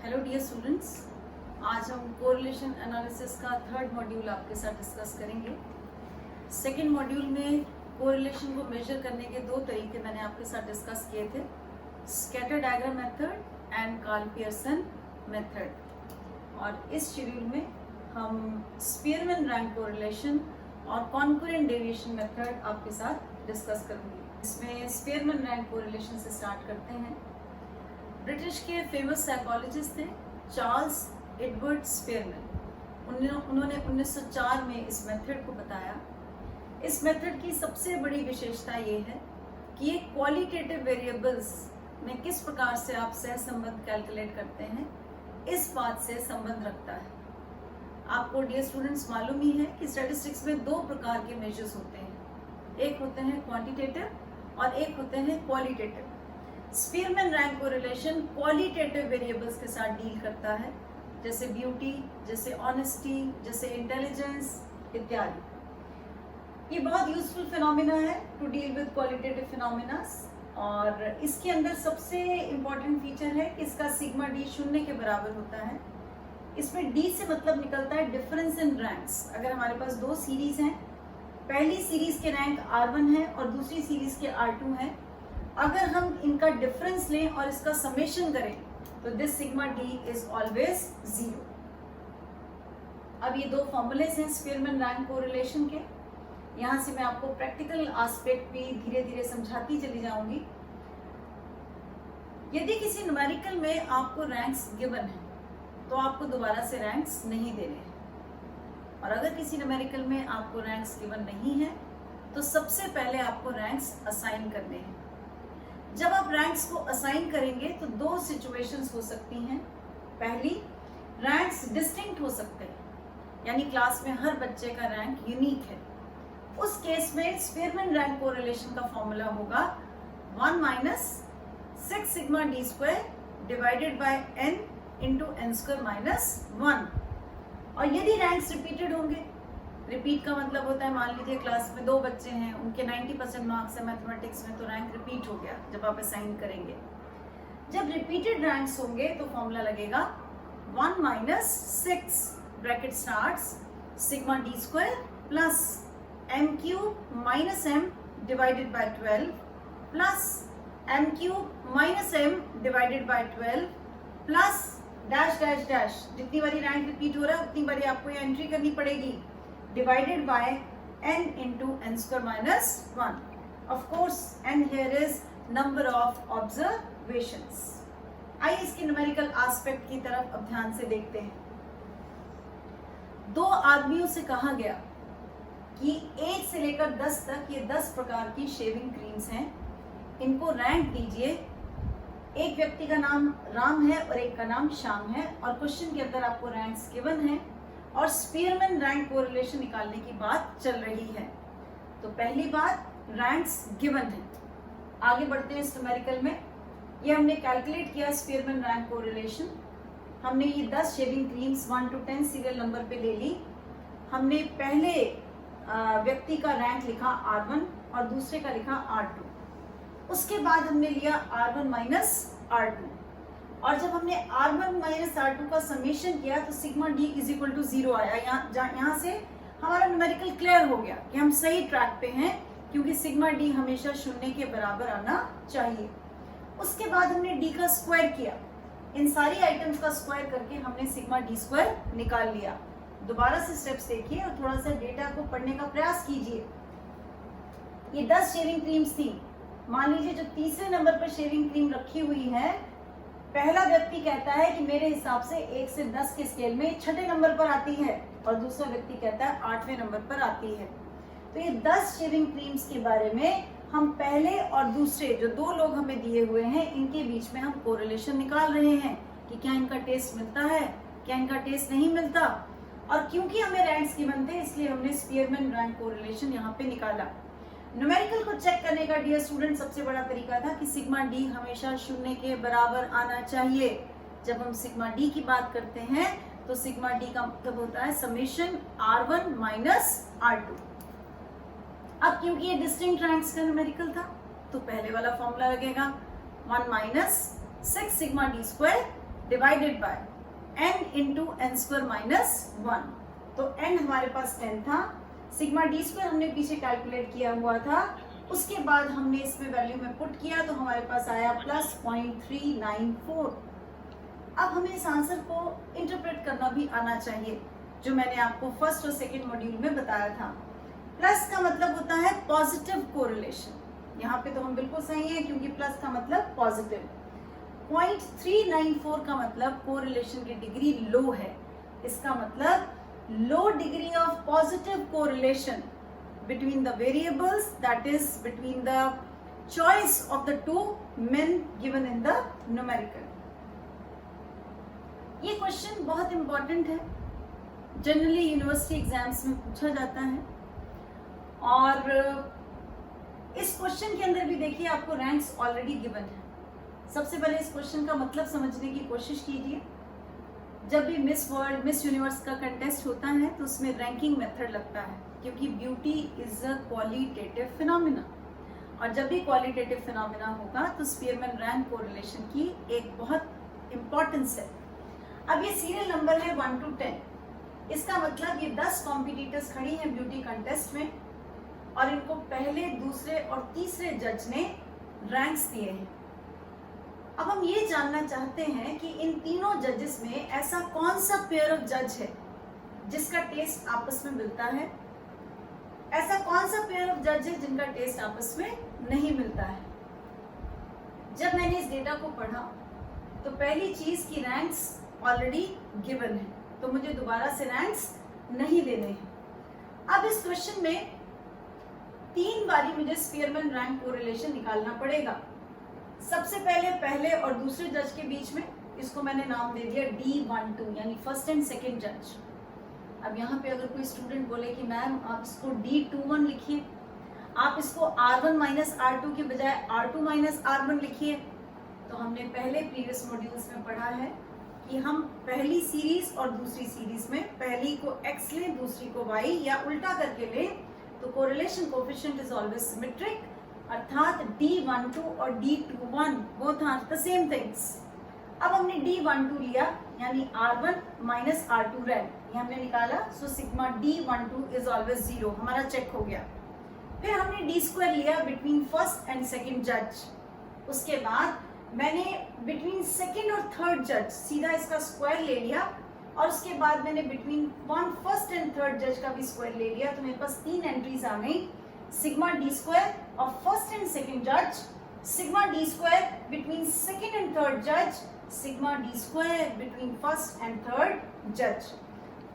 Hello dear students, आज हम correlation analysis का थर्ड मॉड्यूल आपके साथ डिस्कस करेंगे। सेकेंड मॉड्यूल में कोरिलेशन को मेजर करने के दो तरीके मैंने आपके साथ डिस्कस किए थे, scatter diagram method and Karl Pearson method. और इस शेड्यूल में हम स्पीयरमैन रैंक कोरिलेशन और कॉन्करेंट डेविएशन मेथड आपके साथ डिस्कस करूंगी। इसमें स्पीयरमैन रैंक कोरिलेशन से स्टार्ट करते हैं। ब्रिटिश के फेमस साइकोलॉजिस्ट थे चार्ल्स एडवर्ड स्पीयरमैन। उन्होंने 1904 में इस मेथड को बताया। इस मेथड की सबसे बड़ी विशेषता ये है कि ये क्वालिटेटिव वेरिएबल्स में किस प्रकार से आप सहसंबंध कैलकुलेट करते हैं, इस बात से संबंध रखता है। आपको डियर स्टूडेंट्स मालूम ही है कि स्टैटिस्टिक्स में दो प्रकार के मेजर्स होते हैं, एक होते हैं क्वांटिटेटिव और एक होते हैं qualitative. Spearman rank correlation qualitative variables के साथ डील करता है, जैसे ब्यूटी, जैसे ऑनेस्टी, जैसे इंटेलिजेंस इत्यादि। ये बहुत यूजफुल फिनोमिना है to deal with qualitative phenomena. और इसके अंदर सबसे इम्पॉर्टेंट फीचर है कि इसका सिग्मा डी 0 के बराबर होता है। इसमें डी से मतलब निकलता है डिफरेंस इन रैंक्स। अगर हमारे पास दो सीरीज हैं, पहली सीरीज के रैंक R1 है और दूसरी सीरीज के R2 है, अगर हम इनका डिफरेंस लें और इसका समेशन करें तो this sigma D is always 0। अब ये दो फॉर्मूलेस हैं स्पीयरमैन रैंक कोरिलेशन के। यहां से मैं आपको प्रैक्टिकल एस्पेक्ट भी धीरे धीरे समझाती चली जाऊंगी। यदि किसी न्यूमेरिकल में आपको रैंक्स गिवन है तो आपको दोबारा से रैंक्स नहीं देने हैं, और अगर किसी न्यूमेरिकल में आपको रैंक्स गिवन नहीं है तो सबसे पहले आपको रैंक्स असाइन करने हैं। जब आप रैंक्स को असाइन करेंगे तो दो सिचुएशंस हो सकती हैं। पहली, रैंक्स डिस्टिंक्ट हो सकते हैं, यानी क्लास में हर बच्चे का रैंक यूनिक है। उस केस में स्पीयरमैन रैंक कोरिलेशन का फॉर्मूला होगा 1 minus 6 sigma D square divided by n into N square minus 1। और यदि रैंक्स रिपीटेड होंगे, रिपीट का मतलब होता है, मान लीजिए क्लास में दो बच्चे हैं, उनके 90% मार्क्स है मैथमेटिक्स में, तो रैंक रिपीट हो गया जब आप असाइन करेंगे। जब रिपीटेड रैंक्स होंगे तो फॉर्मूला लगेगा 1 minus 6 bracket starts sigma D square plus m cube minus m divided by 12 plus m cube minus m divided by 12 plus dash dash dash. जितनी बारी रैंक रिपीट हो रहा है उतनी बारी आपको ये एंट्री करनी पड़ेगी, divided by n into n square minus 1. Of course, n here is number of observations. आइए इसके न्यूमेरिकल एस्पेक्ट की तरफ अब ध्यान से देखते हैं। दो आदमियों से कहा गया कि 1 से लेकर 10 तक ये 10 प्रकार की शेविंग क्रीम्स हैं, इनको रैंक दीजिए। एक व्यक्ति का नाम राम है और एक का नाम श्याम है, और क्वेश्चन के अंदर आपको रैंक्स गिवन है और स्पीयरमैन रैंक कोरिलेशन निकालने की बात चल रही है। तो पहली बात, रैंक्स गिवन है। आगे बढ़ते हैं इस न्यूमेरिकल में। ये हमने कैलकुलेट किया स्पीयरमैन रैंक कोरिलेशन। हमने ये 10 shaving creams 1 to 10 serial number पे ले ली। हमने पहले व्यक्ति का रैंक लिखा R1 और दूसरे का लिखा R2। उसके बाद हमने लिया R1 माइनस R2, और जब हमने R1 माइनस R2 का समेशन किया तो sigma D is equal to 0 आया। यहाँ से हमारा न्यूमेरिकल क्लियर हो गया कि हम सही ट्रैक पे हैं, क्योंकि सिग्मा डी हमेशा 0 के बराबर आना चाहिए। उसके बाद हमने डी का स्क्वायर किया, इन सारी आइटम्स का स्क्वायर करके हमने सिग्मा डी स्क्वायर निकाल लिया। दोबारा से स्टेप्स देखिए और थोड़ा सा डेटा को पढ़ने का प्रयास कीजिए। ये 10 शेविंग क्रीम्स थी। मान लीजिए जो तीसरे नंबर पर शेविंग क्रीम रखी हुई है, पहला व्यक्ति कहता है कि मेरे हिसाब से 1 से 10 के स्केल में 6ठे नंबर पर आती है, और दूसरा व्यक्ति कहता है 8वें नंबर पर आती है। तो ये 10 शेविंग क्रीम्स के बारे में हम पहले और दूसरे जो दो लोग हमें दिए हुए हैं, इनके बीच में हम कोरिलेशन निकाल रहे हैं कि क्या इनका टेस्ट मिलता है, क्या इनका टेस्ट नहीं मिलता। और क्योंकि हमें रैंक्स गिवन थे, इसलिए हमने स्पीयरमैन रैंक कोरिलेशन यहाँ पे निकाला। न्यूमेरिकल को चेक करने का डियर स्टूडेंट सबसे बड़ा तरीका था कि सिग्मा डी हमेशा 0 के बराबर आना चाहिए। जब हम सिग्मा डी की बात करते हैं तो सिग्मा डी का मतलब होता है समेशन R1 माइनस R2। अब क्योंकि ये डिस्टिंक्ट रैंक्स का न्यूमेरिकल था तो पहले वाला फॉर्मूला लगेगा 1 minus 6 sigma D square divided by n into N square minus 1। तो n हमारे पास 10 था, सिग्मा डी स्क्वायर हमने पीछे कैलकुलेट किया हुआ था, उसके बाद हमने इसमें वैल्यू में पुट किया तो हमारे पास आया प्लस 0.394। अब हमें इस आंसर को इंटरप्रेट करना भी आना चाहिए, जो मैंने आपको फर्स्ट और सेकंड मॉड्यूल में बताया था। प्लस का मतलब होता है पॉजिटिव कोरिलेशन, यहाँ पे तो हम बिल्कुल सही हैं क्योंकि प्लस का मतलब पॉजिटिव। 0.394 का मतलब कोरिलेशन की डिग्री लो है, इसका मतलब low degree of positive correlation between the variables, that is between the choice of the two men given in the numerical। ये क्वेश्चन बहुत इंपॉर्टेंट है, जनरली यूनिवर्सिटी एग्जाम्स में पूछा जाता है। और इस क्वेश्चन के अंदर भी देखिए आपको रैंक्स ऑलरेडी गिवन है। सबसे पहले इस क्वेश्चन का मतलब समझने की कोशिश कीजिए। जब भी मिस वर्ल्ड, मिस यूनिवर्स का कंटेस्ट होता है तो उसमें रैंकिंग मेथड लगता है, क्योंकि beauty is a qualitative phenomena, और जब भी क्वालिटेटिव फिनोमिना होगा तो स्पीयरमैन रैंक कोरिलेशन की एक बहुत इंपॉर्टेंस है। अब ये सीरियल नंबर है 1 to 10, इसका मतलब ये 10 कॉम्पिटिटर्स खड़ी हैं ब्यूटी कंटेस्ट में, और इनको पहले, दूसरे और तीसरे जज ने रैंक्स दिए हैं। अब हम ये जानना चाहते हैं कि इन तीनों जजेस में ऐसा कौन सा पेयर ऑफ जज है जिसका टेस्ट आपस में मिलता है, ऐसा कौन सा पेयर ऑफ जज है जिनका टेस्ट आपस में नहीं मिलता है। जब मैंने इस डेटा को पढ़ा तो पहली चीज की रैंक्स ऑलरेडी गिवन है, तो मुझे दोबारा से रैंक्स नहीं देने हैं। अब इस क्वेश्चन में 3 बारी मुझे स्पीयरमैन रैंक कोरिलेशन निकालना पड़ेगा। सबसे पहले और दूसरे जज के बीच में, इसको मैंने नाम दे दिया D12, यानी फर्स्ट एंड सेकेंड जज। अब यहाँ पे अगर कोई स्टूडेंट बोले कि मैम आप इसको D21 लिखिए, आप इसको R1 माइनस R2 के बजाय R2 माइनस R1 लिखिए, तो हमने पहले प्रीवियस मॉड्यूल्स में पढ़ा है कि हम पहली सीरीज और दूसरी सीरीज में पहली को x लें, दूसरी को y, या उल्टा करके लें तो correlation coefficient is always symmetric, अर्थात D12 और D21 both are the same things. अब हमने D12 लिया यानी R1 माइनस R2 रैंक, ये हमने निकाला, so sigma D12 is always 0, हमारा चेक हो गया। फिर हमने D स्क्वायर लिया बिटवीन फर्स्ट एंड सेकंड जज, उसके बाद मैंने बिटवीन सेकंड और थर्ड जज सीधा इसका स्क्वायर ले लिया, और उसके बाद मैंने बिटवीन फर्स्ट एंड थर्ड जज का भी स्क्वायर ले लिया, तो मेरे पास 3 एंट्रीज आ गई। Sigma D square of first and second जज, sigma D square between second and third जज, sigma D square between first and third जज।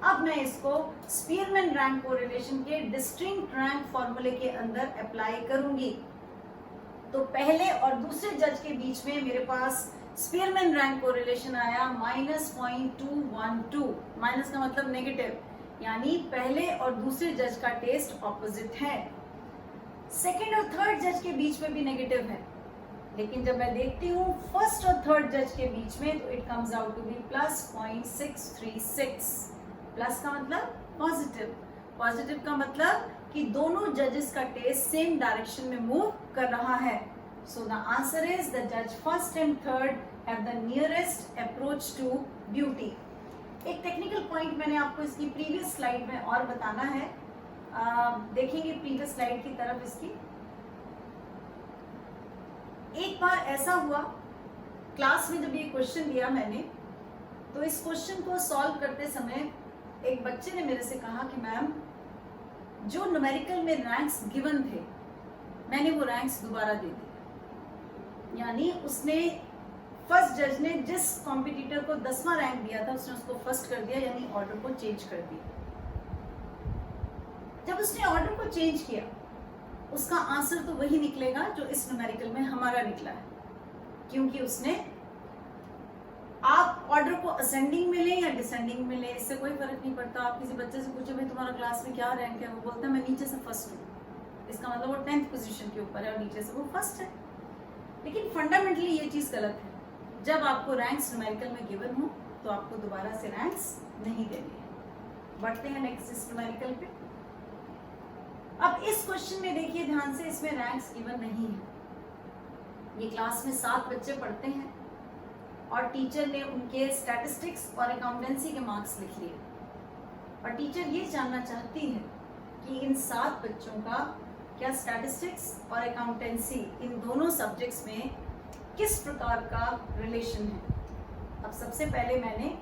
अब मैं इसको स्पीयरमैन रैंक कोरिलेशन के डिस्टिंक्ट रैंक फॉर्मूले के अंदर अप्लाई करूंगी। तो पहले और दूसरे जज के बीच में मेरे पास स्पीयरमैन रैंक कोरिलेशन आया -0.212, माइनस का मतलब नेगेटिव, यानी पहले और दूसरे जज का टेस्ट ऑपोजिट है। सेकेंड और थर्ड जज के बीच में भी नेगेटिव है, लेकिन जब मैं देखती हूँ फर्स्ट और थर्ड जज के बीच में तो it comes out to be +0.636। Plus का मतलब पॉजिटिव, पॉजिटिव का मतलब कि दोनों जजेस का टेस्ट सेम डायरेक्शन में मूव कर रहा है। So the answer is the जज first and third have the nearest approach to beauty. एक टेक्निकल पॉइंट मैंने आपको इसकी प्रीवियस स्लाइड में और बताना है, देखेंगे प्रीवियस स्लाइड की तरफ। इसकी एक बार ऐसा हुआ क्लास में, जब ये क्वेश्चन दिया मैंने, तो इस क्वेश्चन को सॉल्व करते समय एक बच्चे ने मेरे से कहा कि मैम जो न्यूमेरिकल में रैंक्स गिवन थे मैंने वो रैंक्स दोबारा दे दिए, यानी उसने फर्स्ट जज ने जिस कॉम्पिटिटर को 10वां रैंक दिया था उसने उसको फर्स्ट कर दिया, यानी ऑर्डर को चेंज कर दिया। जब उसने ऑर्डर को चेंज किया उसका आंसर तो वही निकलेगा जो इस न्यूमेरिकल में हमारा निकला है, क्योंकि उसने, आप ऑर्डर को असेंडिंग में लें या डिसेंडिंग में लें, इससे कोई फर्क नहीं पड़ता। आप किसी बच्चे से पूछो भाई तुम्हारा क्लास में क्या रैंक है, वो बोलता है मैं नीचे से फर्स्ट हूँ, इसका मतलब वो 10th पोजीशन के ऊपर है और नीचे से वो फर्स्ट है। लेकिन फंडामेंटली ये चीज गलत है। जब आपको रैंक्स न्यूमेरिकल में गिवन हो तो आपको दोबारा से रैंक्स नहीं देनी है। बढ़ते हैं नेक्स्ट न्यूमेरिकल पे। अब इस क्वेश्चन में देखिए ध्यान से, इसमें रैंक्स गिवन नहीं है। ये क्लास में 7 बच्चे पढ़ते हैं और टीचर ने उनके स्टैटिस्टिक्स और अकाउंटेंसी के मार्क्स लिख लिए। और टीचर ये जानना चाहती है कि इन 7 बच्चों का क्या स्टैटिस्टिक्स और अकाउंटेंसी इन दोनों सब्जेक्ट्स में किस प्रकार का रिलेशन है। अब सबसे पहले मैंने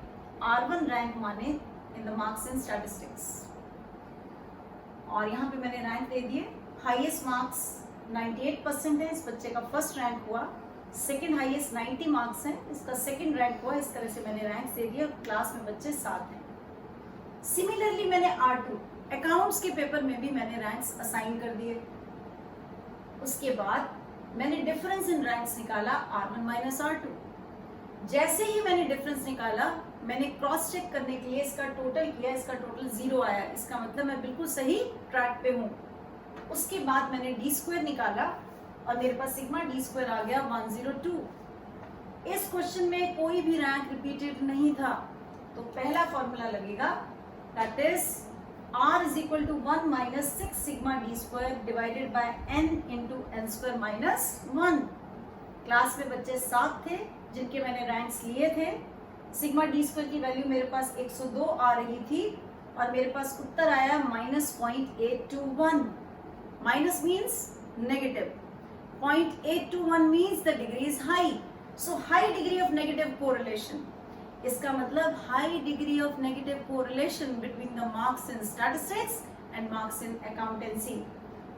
R1 रैंक माने in the marks in statistics, और यहाँ पे मैंने रैंक दे दिए। हाईएस्ट मार्क्स 98% है, इस बच्चे का फर्स्ट रैंक हुआ। सेकंड हाईएस्ट 90 मार्क्स है, इसका सेकंड रैंक हुआ। इस तरह से मैंने रैंक दे दिया। क्लास में बच्चे 7 हैं। सिमिलरली मैंने R2 अकाउंट्स के पेपर में भी मैंने रैंक्स असाइन कर दिए। उसके बाद मैंने डिफरेंस इन रैंक्स निकाला R1 माइनस R2। जैसे ही मैंने डिफरेंस निकाला, मैंने क्रॉस चेक करने के लिए इसका टोटल किया, इसका टोटल 0 आया। इसका मतलब मैं बिल्कुल सही ट्रैक पे हूँ। उसके बाद मैंने डी स्क्वायर निकाला और मेरे पास सिग्मा डी स्क्वायर आ गया 102। इस क्वेश्चन में कोई भी रैंक रिपीटेड नहीं था, तो पहला फॉर्मूला लगेगा, that is R is equal to 1 minus 6 sigma d square divided by n into n square minus 1। Class में बच्चे 7 थे जिनके मैंने रैंक्स लिए थे। सिग्मा डी स्क्वायर की वैल्यू मेरे पास 102 आ रही थी और मेरे पास उत्तर आया -0.821। Minus means negative, 0.821 means the degree is high. So high degree of negative correlation, इसका मतलब high degree of negative correlation between the marks in statistics and marks in accountancy.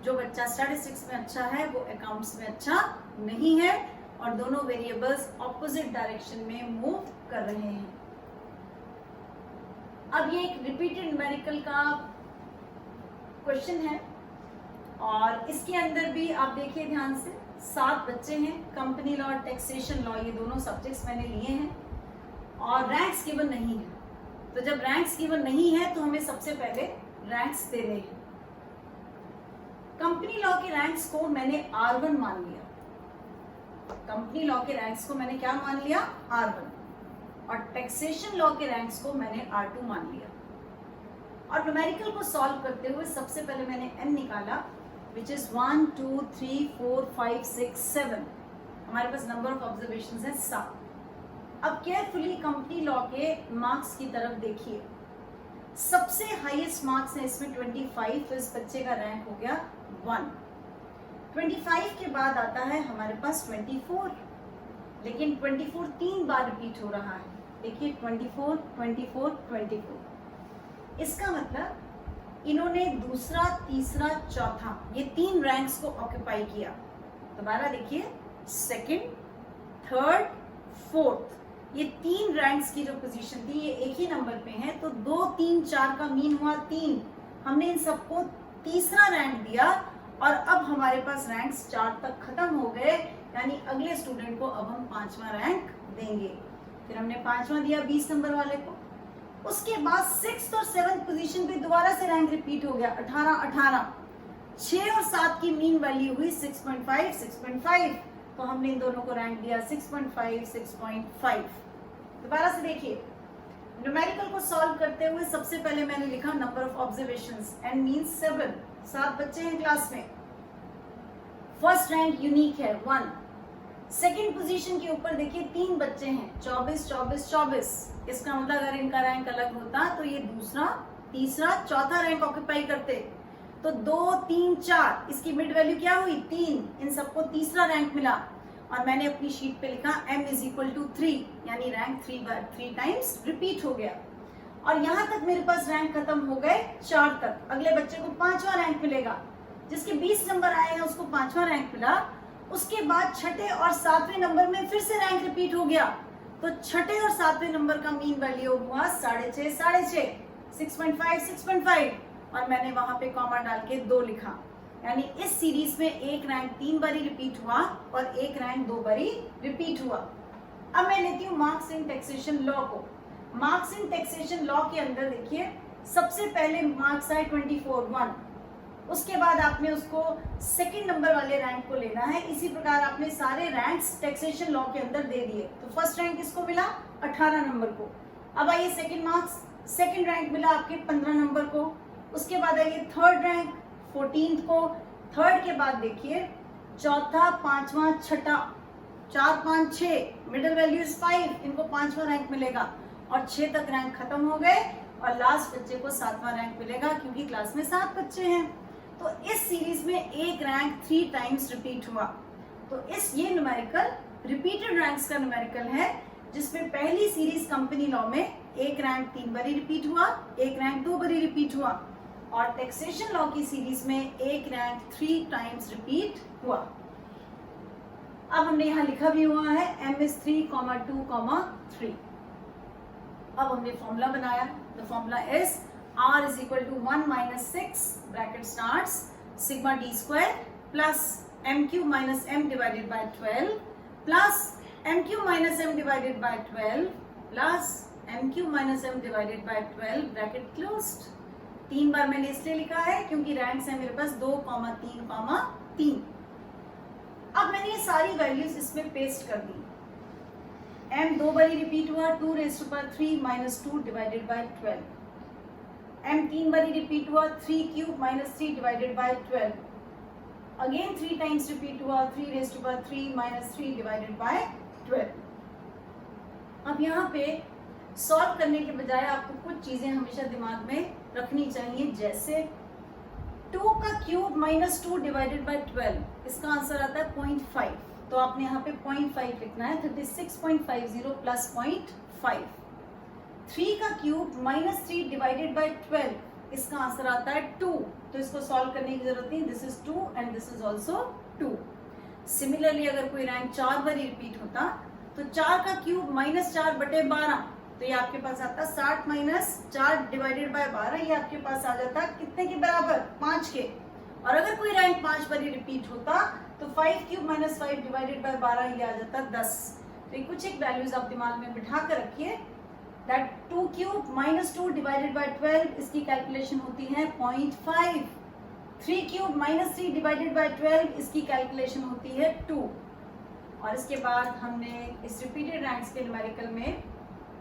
जो बच्चा स्टैटिस्टिक्स में अच्छा है वो अकाउंट्स में अच्छा नहीं है, और दोनों वेरिएबल्स ऑपोजिट डायरेक्शन में मूव कर रहे हैं। अब ये एक रिपीटेड न्यूमेरिकल का क्वेश्चन है, और इसके अंदर भी आप देखिए ध्यान से, 7 बच्चे हैं। कंपनी लॉ, टैक्सेशन लॉ, ये दोनों सब्जेक्ट्स मैंने लिए हैं, और रैंक्स गिवन नहीं है। तो जब रैंक्स गिवन नहीं है तो हमें सबसे पहले रैंक्स देने हैं। कंपनी लॉ के रैंक्स को मैंने R1 मान लिया। कंपनी लॉ के रैंक्स को मैंने क्या मान लिया? R1। और टैक्सेशन लॉ के रैंक्स को मैंने R2 मान लिया। और न्यूमेरिकल को सॉल्व करते हुए सबसे पहले मैंने n निकाला, विच इज 1 2 3 4 5 6 7। हमारे पास नंबर ऑफ ऑब्जर्वेशंस है 7। अब केयरफुली कंपनी लॉ के मार्क्स की तरफ देखिए। सबसे हाईएस्ट मार्क्स है इसमें 25, तो इस बच्चे का रैंक हो गया 1। 25 के बाद आता है हमारे पास 24, लेकिन 24 3 बार रिपीट हो रहा है। देखिए 24 24 24। इसका मतलब इन्होंने दूसरा, तीसरा, चौथा, ये 3 रैंक्स को ऑक्यूपाई किया। दोबारा देखिए, सेकंड, थर्ड, फोर्थ, ये 3 रैंक्स की जो पोजीशन थी ये एक ही नंबर पे है, तो 2 3 4 का मीन हुआ 3। हमने इन सबको तीसरा रैंक दिया और अब हमारे पास रैंक्स 4 तक खत्म हो गए, यानी अगले स्टूडेंट को अब हम 5वां रैंक देंगे। फिर हमने 5वां दिया 20 नंबर वाले को। उसके बाद 6th और 7th पोजीशन पे दोबारा से रैंक रिपीट हो गया, 18 18। 6 और 7 की मीन वैल्यू हुई 6.5 6.5, तो हमने इन दोनों को रैंक दिया 6.5 6.5। दोबारा से देखिए, न्यूमेरिकल को सॉल्व करते हुए सबसे पहले मैंने लिखा number of observations, n means 7। 7 बच्चे हैं क्लास में। फर्स्ट रैंक यूनिक है 1। सेकंड पोजीशन के ऊपर देखिए 3 बच्चे हैं, 24 24 24। इसका मतलब अगर इनका रैंक अलग होता तो ये दूसरा, तीसरा, चौथा रैंक ऑक्यूपाई करते। तो 2 3 4, इसकी मिड वैल्यू क्या हुई? 3। इन सबको तीसरा रैंक मिला और मैंने अपनी शीट पे लिखा m इज इक्वल टू 3, यानी रैंक 3 टाइम्स रिपीट हो गया। और यहाँ तक मेरे पास रैंक खत्म हो गए 4 तक। अगले बच्चे को 5वां रैंक मिलेगा, जिसके 20 नंबर आए हैं उसको 5वां रैंक मिला। उसके बाद 6ठे और 7वें नंबर में फिर से रैंक रिपीट हो गया, तो 6ठे और 7वें नंबर का मीन वैल्यू हुआ 6.5 6.5, 6.5 6.5, और मैंने वहां पे कॉमा डाल के 2 लिखा। यानी इस सीरीज में एक रैंक 3 बारी रिपीट हुआ और एक रैंक 2 बारी रिपीट हुआ। अब मैं लेती हूँ मार्क्स इन टैक्सेशन लॉ को। मार्क्स इन टैक्सेशन लॉ के अंदर देखिए, सबसे पहले मार्क्स आए 24 1। उसके बाद आपने उसको सेकंड नंबर वाले रैंक को लेना है। इसी प्रकार आपने सारे रैंक्स टैक्सेशन लॉ के अंदर दे दिए। तो फर्स्ट रैंक किसको मिला? 18 नंबर को। अब आइए सेकंड मार्क्स, सेकंड रैंक मिला आपके 15 नंबर को। उसके बाद आइए थर्ड रैंक 14th को। थर्ड के बाद देखिए चौथा, 5वां, 6ठा, 4, 5, 6, मिडिल वैल्यू इज 5, इनको 5वां रैंक मिलेगा और 6 तक रैंक खत्म हो गए और लास्ट बच्चे को 7वां रैंक मिलेगा क्योंकि क्लास में 7 बच्चे हैं। तो इस सीरीज में एक रैंक 3 टाइम्स रिपीट हुआ। तो ये न्यूमेरिकल रिपीटेड रैंक्स का न्यूमेरिकल है, जिसमें पहली सीरीज कंपनी लॉ में एक रैंक 3 बारी रिपीट हुआ, एक रैंक 2 बारी रिपीट हुआ, और टैक्सेशन लॉ की सीरीज में एक रैंक 3 टाइम्स रिपीट हुआ। अब हमने यहाँ लिखा भी हुआ है m is 3, 2, 3। अब हमने फॉर्मूला बनाया। The formula is r is equal to 1 minus 6 bracket starts sigma d square plus m cube minus m divided by 12 plus m cube minus m divided by 12 plus m cube minus m divided by 12 bracket closed। 3 बार मैंने इसलिए लिखा है क्योंकि ranks है मेरे पास 2, 3, 3। अब मैंने ये सारी वैल्यूज इसमें पेस्ट कर दी। m 2 बारी रिपीट हुआ, 2 raised to power 3 minus 2 divided by 12। m 3 बारी रिपीट हुआ, 3 cube minus 3 divided by 12। Again 3 times repeat हुआ, 3 raised to power 3 minus 3 divided by 12। अब यहाँ पे सॉल्व करने के बजाय आपको कुछ चीजें हमेशा दिमाग में रखनी चाहिए, जैसे 2 का क्यूब माइनस 2 डिवाइडेड बाय 12, इसका आंसर आता है 0.5। तो आपने यहाँ पे 0.5 लिखना है, 36.50 प्लस 0.5। 3 का क्यूब माइनस 3 डिवाइडेड बाय 12, इसका आंसर आता है 2। तो इसको सॉल्व करने की जरूरत नहीं, this is 2 and this is also 2। Similarly अगर कोई रैंक 4 बार रिपीट होता तो 4 का क्यूब माइनस 4/12, तो ये आपके पास आता 60 माइनस 4 डिवाइडेड बाय 12, ये आपके पास आ जाता कितने के बराबर, 5 के। और अगर कोई रैंक 5 बार रिपीट होता तो 5 क्यूब माइनस 5 डिवाइडेड बाय 12, ये आ जाता 10। तो ये कुछ एक वैल्यूज आप दिमाग में बिठा कर रखिए, that 2 cube minus 2 divided by 12, इसकी कैलकुलेशन होती है 0.5। 3 क्यूब माइनस 3 डिवाइडेड बाय 12, इसकी कैलकुलेशन होती है 2। और इसके बाद हमने इस रिपीटेड रैंक्स के न्यूमेरिकल में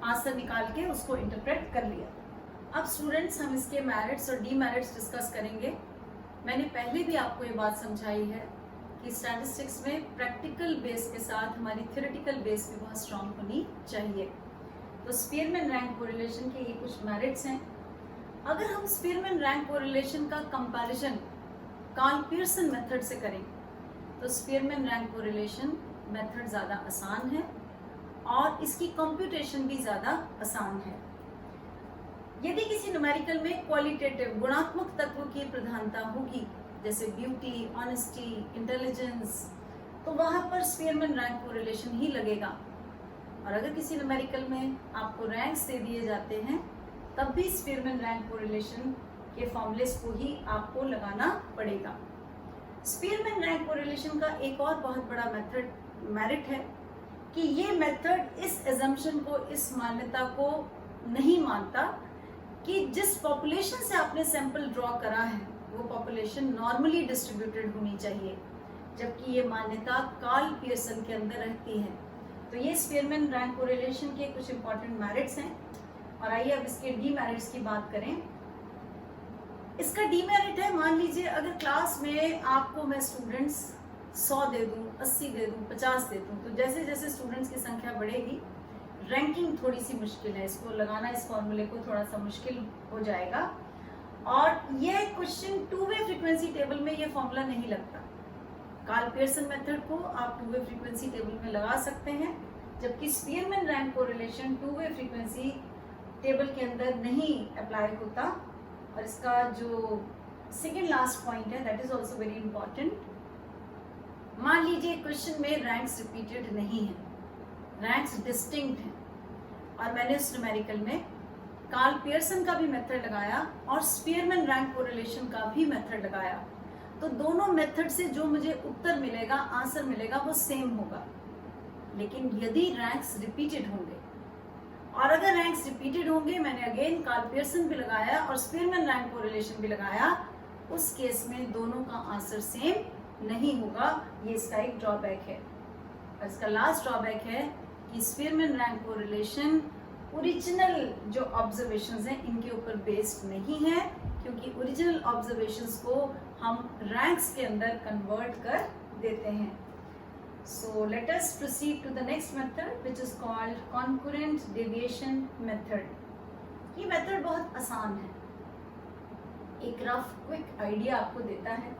आंसर निकाल के उसको इंटरप्रेट कर लिया। अब स्टूडेंट्स हम इसके मेरिट्स और डीमेरिट्स डिस्कस करेंगे। मैंने पहले भी आपको ये बात समझाई है कि स्टैटिस्टिक्स में प्रैक्टिकल बेस के साथ हमारी थ्योरेटिकल बेस भी बहुत स्ट्रांग होनी चाहिए। तो स्पीयरमैन रैंक कोरिलेशन के ये कुछ मेरिट्स हैं। अगर हम स्पीयरमैन रैंक कोरिलेशन का कंपैरिजन कार्ल पियर्सन मेथड से करें तो स्पीयरमैन रैंक कोरिलेशन मेथड ज़्यादा आसान है और इसकी कंप्यूटेशन भी ज़्यादा आसान है। यदि किसी न्यूमेरिकल में क्वालिटेटिव गुणात्मक तत्व की प्रधानता होगी, जैसे ब्यूटी, ऑनेस्टी, इंटेलिजेंस, तो वहाँ पर स्पीयरमैन रैंक कोरिलेशन ही लगेगा। और अगर किसी न्यूमेरिकल में आपको रैंक्स दे दिए जाते हैं तब भी स्पीयरमैन रैंक कोरिलेशन के फॉर्मूलेस को ही आपको लगाना पड़ेगा। स्पीयरमैन रैंक कोरिलेशन का एक और बहुत बड़ा मेरिट है कि ये मेथड इस एजम्पशन को, इस मान्यता को नहीं मानता कि जिस पॉपुलेशन से आपने सैंपल ड्रॉ करा है वो पॉपुलेशन नॉर्मली डिस्ट्रीब्यूटेड होनी चाहिए, जबकि ये मान्यता कार्ल पियर्सन के अंदर रहती है। तो ये स्पीयरमैन रैंक कोरिलेशन के कुछ इंपॉर्टेंट मेरिट्स हैं। और आइए अब इसके डीमेरिट्स की बात करें। इसका डीमेरिट है, मान लीजिए अगर क्लास में आपको मैं स्टूडेंट्स 100 दे दूं, 80 दे दूं, 50 दे दूं, तो जैसे जैसे स्टूडेंट्स की संख्या बढ़ेगी रैंकिंग थोड़ी सी मुश्किल है, इसको लगाना, इस फॉर्मूले को थोड़ा सा मुश्किल हो जाएगा। और ये क्वेश्चन 2 वे फ्रीक्वेंसी टेबल में ये फॉर्मूला नहीं लगता। कार्ल पियर्सन मेथड को आप 2 वे फ्रीक्वेंसी टेबल में लगा सकते हैं, जबकि स्पीयरमैन रैंक कोरिलेशन 2 वे फ्रीक्वेंसी टेबल के अंदर नहीं अप्लाई होता। और इसका जो सेकेंड लास्ट पॉइंट है that is also very important. मान लीजिए क्वेश्चन में रैंक्स रिपीटेड नहीं है, रैंक्स डिस्टिंक्ट हैं, और मैंने उस न्यूमेरिकल में कार्ल पियर्सन का भी मेथड लगाया और स्पीयरमैन रैंक कोरिलेशन का भी मेथड लगाया, तो दोनों मेथड से जो मुझे उत्तर मिलेगा, आंसर मिलेगा, वो सेम होगा। लेकिन यदि रैंक्स रिपीटेड होंगे, और अगर रैंक्स रिपीटेड होंगे, मैंने अगेन कार्ल पियर्सन भी लगाया और स्पीयरमैन रैंक कोरिलेशन भी लगाया, उस केस में दोनों का आंसर सेम नहीं होगा। ये इसका एक ड्रॉबैक है। और इसका लास्ट ड्रॉबैक है कि स्पीयरमैन रैंक कोरिलेशन ओरिजिनल जो ऑब्जर्वेशंस हैं इनके ऊपर बेस्ड नहीं है, क्योंकि ओरिजिनल ऑब्जर्वेशंस को हम रैंक्स के अंदर कन्वर्ट कर देते हैं। So let us proceed to the next method, which is called concurrent deviation method. ये मेथड बहुत आसान है, एक रफ क्विक आइडिया आपको देता है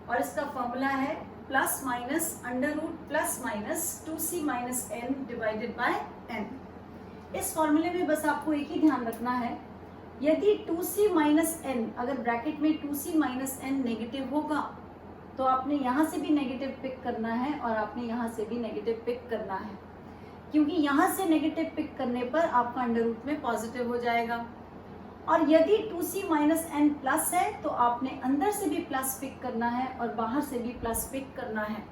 और इसका फॉर्मूला है plus minus under root plus minus 2c minus n divided by n। इस फॉर्मूले में बस आपको एक ही ध्यान रखना है, यदि 2c माइनस n अगर ब्रैकेट में 2c माइनस n नेगेटिव होगा तो आपने यहाँ से भी नेगेटिव पिक करना है और आपने यहाँ से भी नेगेटिव पिक करना है, क्योंकि यहाँ से नेगेटिव पिक करने पर आपका अंडर रूट में पॉजिटिव हो जाएगा। और यदि 2c माइनस n प्लस है तो आपने अंदर से भी प्लस पिक करना है और बाहर से भी प्लस पिक करना है।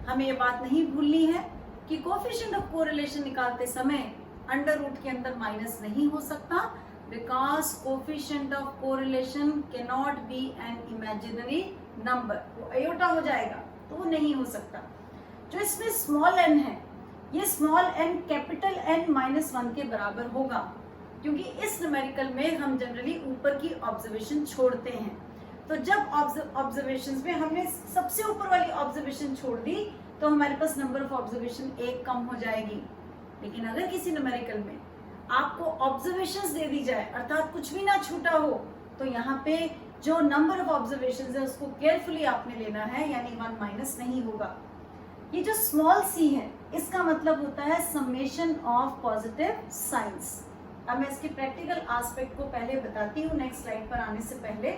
हमें ये बात नहीं भूलनी है कि कोएफिशिएंट ऑफ कोरिलेशन निकालते समय अंडर रूट के अंदर माइनस नहीं हो सकता, because coefficient of correlation can not be an imaginary number, वो आयोटा हो जाएगा तो वो नहीं हो सकता। जो इसमें स्मॉल n है, ये small n capital N minus 1 के बराबर होगा, क्योंकि इस न्यूमेरिकल में हम जनरली ऊपर की ऑब्जर्वेशन छोड़ते हैं। तो जब ऑब्जर्वेशंस में हमने सबसे ऊपर वाली ऑब्जर्वेशन छोड़ दी तो हमारे पास नंबर ऑफ ऑब्जर्वेशन एक कम हो जाएगी। लेकिन अगर किसी न्यूमेरिकल में आपको ऑब्जर्वेशंस दे दी जाए, अर्थात कुछ भी ना छूटा हो, तो यहाँ पे जो नंबर ऑफ ऑब्जर्वेशंस है उसको केयरफुली आपने लेना है, यानी 1 माइनस नहीं होगा। ये जो स्मॉल c है इसका मतलब होता है समेशन ऑफ पॉजिटिव साइंस। अब मैं इसके प्रैक्टिकल एस्पेक्ट को पहले बताती हूँ, नेक्स्ट स्लाइड पर आने से पहले।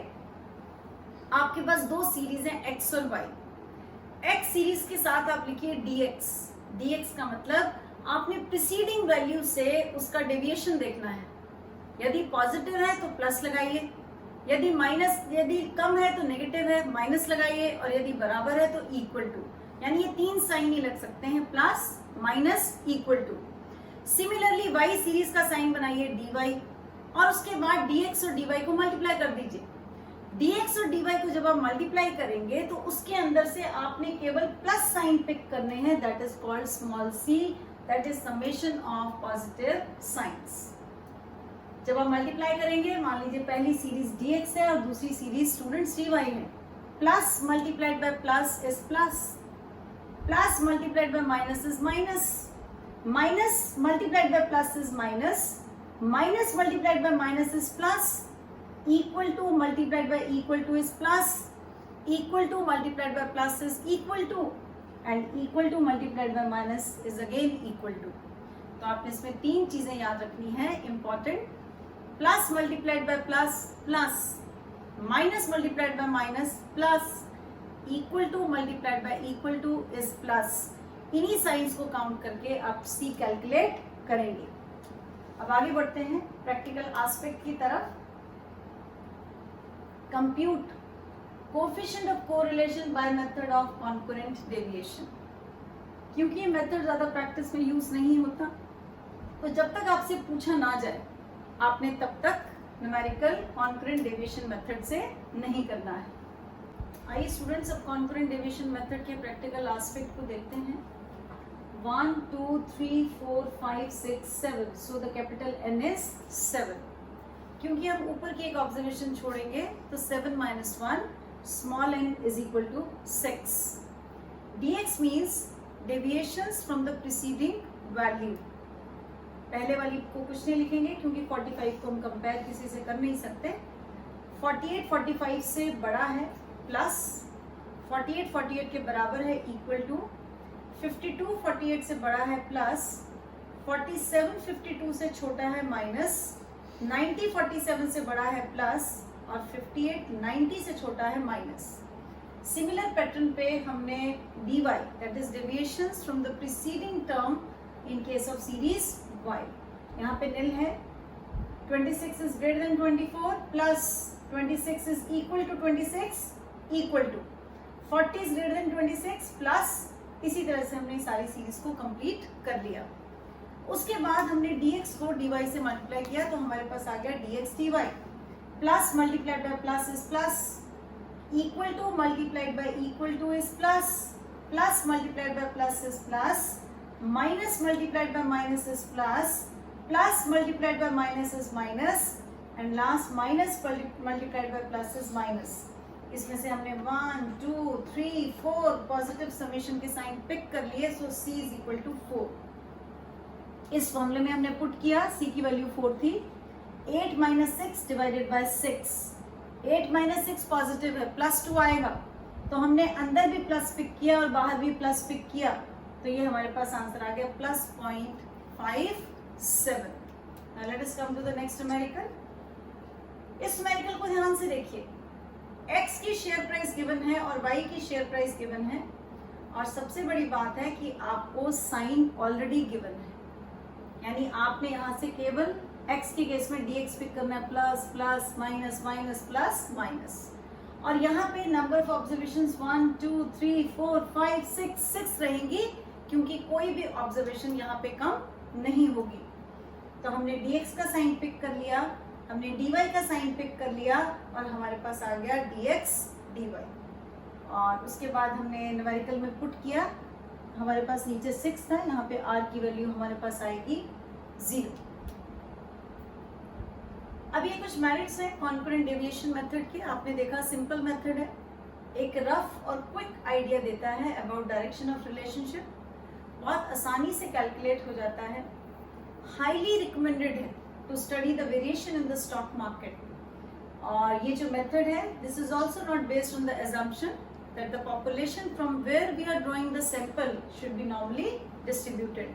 आपके पास दो सीरीज हैं x और y। x सीरीज के साथ आप लिखिए dx। dx का मतलब आपने प्रीसीडिंग वैल्यू से उसका डेविएशन देखना है। यदि पॉजिटिव है तो प्लस लगाइए, यदि कम है तो नेगेटिव है माइनस लगाइए, और यदि बराबर है तो इक्वल टू, यानी ये तीन साइन ही लग सकते हैं, plus minus equal to. Similarly y series का साइन बनाइए dy, और उसके बाद dx और dy को मल्टीप्लाई कर दीजिए। dx और dy को जब आप मल्टीप्लाई करेंगे तो उसके अंदर से आपने केवल प्लस साइन पिक करने हैं, that is called small c, that is summation of positive science. जब आप मल्टीप्लाई करेंगे, मान लीजिए पहली सीरीज dx है और दूसरी सीरीज स्टूडेंट्स dy है, plus multiplied by plus is plus, plus multiplied by minus is minus, minus multiplied by plus is minus, minus multiplied by minus is plus, equal to multiplied by equal to is plus, equal to multiplied by plus is equal to, and equal to multiplied by minus is again equal to. तो आपने इसमें तीन चीजें याद रखनी है important, plus multiplied by plus plus, minus multiplied by minus plus, equal to multiplied by equal to is plus. इन्हीं science को काउंट करके आप c कैलकुलेट करेंगे। अब आगे बढ़ते हैं प्रैक्टिकल एस्पेक्ट की तरफ। Compute coefficient of correlation by method of concurrent deviation. क्योंकि ये मेथड ज्यादा प्रैक्टिस में यूज नहीं होता, तो जब तक आपसे पूछा ना जाए आपने तब तक न्यूमेरिकल कॉन्करेंट डेविएशन मेथड से नहीं करना है। आइए स्टूडेंट्स, अब कॉन्करेंट डेविएशन मेथड के प्रैक्टिकल एस्पेक्ट को देखते हैं। 1 2 3 4 5 6 7, so the capital N is 7। क्योंकि हम ऊपर की एक ऑब्जर्वेशन छोड़ेंगे तो 7 minus 1 small n is equal to 6। dx means deviations from the preceding value. पहले वाली को कुछ नहीं लिखेंगे क्योंकि 45 को हम कंपेयर किसी से कर नहीं सकते। 48 45 से बड़ा है प्लस, 48 48 के बराबर है इक्वल टू, 52 48 से बड़ा है प्लस, 47 52 से छोटा है माइनस, 90 47 से बड़ा है प्लस, और 58 90 से छोटा है माइनस। सिमिलर पैटर्न पे हमने dy, that is deviations from the preceding term in case of series y, यहाँ पे निल है। 26 is greater than 24 plus 26 is equal to 26 equal to 40 is greater than 26 plus, इसी तरह से हमने सारी सीरीज को कंप्लीट कर लिया। उसके बाद हमने dx को dy से मल्टीप्लाई किया तो हमारे पास आ गया dx dy, plus multiplied by plus is plus, equal to multiplied by equal to is plus, plus multiplied by plus is plus, minus multiplied by minus is plus, plus multiplied by minus is minus, and last minus multiplied by plus is minus. इसमें से हमने 1 2 3 4 positive summation के sign pick कर लिए, सो c is equal to 4। इस फॉर्मूले में हमने पुट किया, c की वैल्यू 4 थी। 8 minus 6 divided by 6, 8 minus 6 positive है, +2 आएगा, तो हमने अंदर भी प्लस पिक किया और बाहर भी प्लस पिक किया, तो ये हमारे पास आंसर आ गया +0.57। Now let us come to the next numerical। इस numerical को ध्यान से देखिए, x की शेयर प्राइस गिवन है और y की शेयर प्राइस गिवन है, और सबसे बड़ी बात है कि आपको साइन ऑलरेडी गिवन है, यानी आपने यहाँ से केवल x के केस में dx पिक करना है, plus plus minus minus plus minus, और यहाँ पे नंबर ऑफ ऑब्जर्वेशंस 1 2 3 4 5 6 रहेंगी, क्योंकि कोई भी ऑब्जर्वेशन यहाँ पे कम नहीं होगी। तो हमने dx का साइन पिक कर लिया, हमने dy का साइन पिक कर लिया, और हमारे पास आ गया dx dy, और उसके बाद हमने न्यूमेरिकल में पुट किया, हमारे पास नीचे 6 था, यहाँ पे r की वैल्यू हमारे पास आएगी 0। अब ये कुछ मेरिट्स है कॉन्करेंट डेविएशन मेथड के। आपने देखा सिंपल मेथड है, एक रफ और क्विक आइडिया देता है अबाउट डायरेक्शन ऑफ रिलेशनशिप, बहुत आसानी से कैलकुलेट हो जाता है, हाईली रिकमेंडेड है to study the variation in the stock market. और ये जो मेथड है, this is also not based on the assumption that the population from where we are drawing the sample should be normally distributed।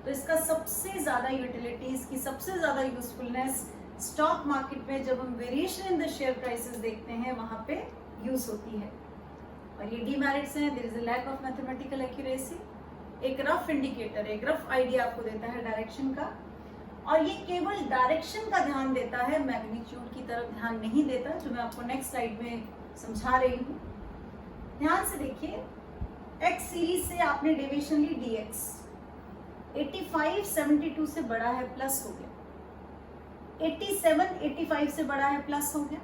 तो इसका सबसे ज़्यादा utility, इसकी सबसे ज़्यादा यूजफुलनेस स्टॉक मार्केट में जब हम variation in the share prices देखते हैं वहाँ पे यूज होती है। और ये डीमेरिट्स हैं, there is a lack of mathematical accuracy, एक रफ इंडिकेटर, एक रफ आइडिया आपको देता है डायरेक्शन का, और ये केवल डायरेक्शन का ध्यान देता है, मैग्नीट्यूड की तरफ ध्यान नहीं देता, जो मैं आपको नेक्स्ट स्लाइड में समझा रही हूँ। ध्यान से देखिए, एक्स सीरीज से आपने डेविएशन ली dx, 85 72 से बड़ा है, प्लस हो गया, 87 85 से बड़ा है, प्लस हो गया।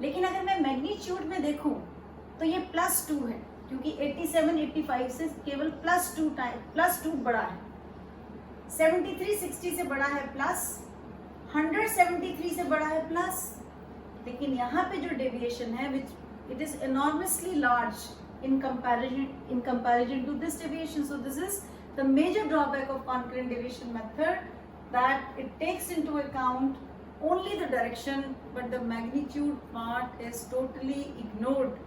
लेकिन अगर मैं मैग्नीट्यूड में देखूं तो ये +2 है, क्योंकि 87 85 से केवल +2 बड़ा है, 73 60 से बड़ा है प्लस, 173 से बड़ा है प्लस। लेकिन यहाँ पे जो डेविएशन है, which it is enormously large in comparison to this deviation, so this is the major drawback of concurrent deviation method, that it takes into account only the direction, but the magnitude part is totally ignored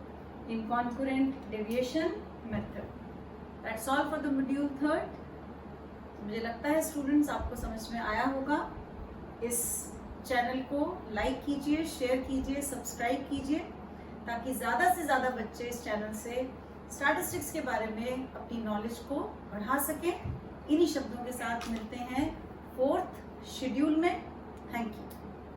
in concurrent deviation method। That's all for the module 3rd। मुझे लगता है students आपको समझ में आया होगा। इस channel को लाइक कीजिए, शेयर कीजिए, सब्सक्राइब कीजिए, ताकि ज़्यादा से ज़्यादा बच्चे इस चैनल से स्टैटिस्टिक्स के बारे में अपनी नॉलेज को बढ़ा सकें। इन्हीं शब्दों के साथ मिलते हैं 4th शेड्यूल में।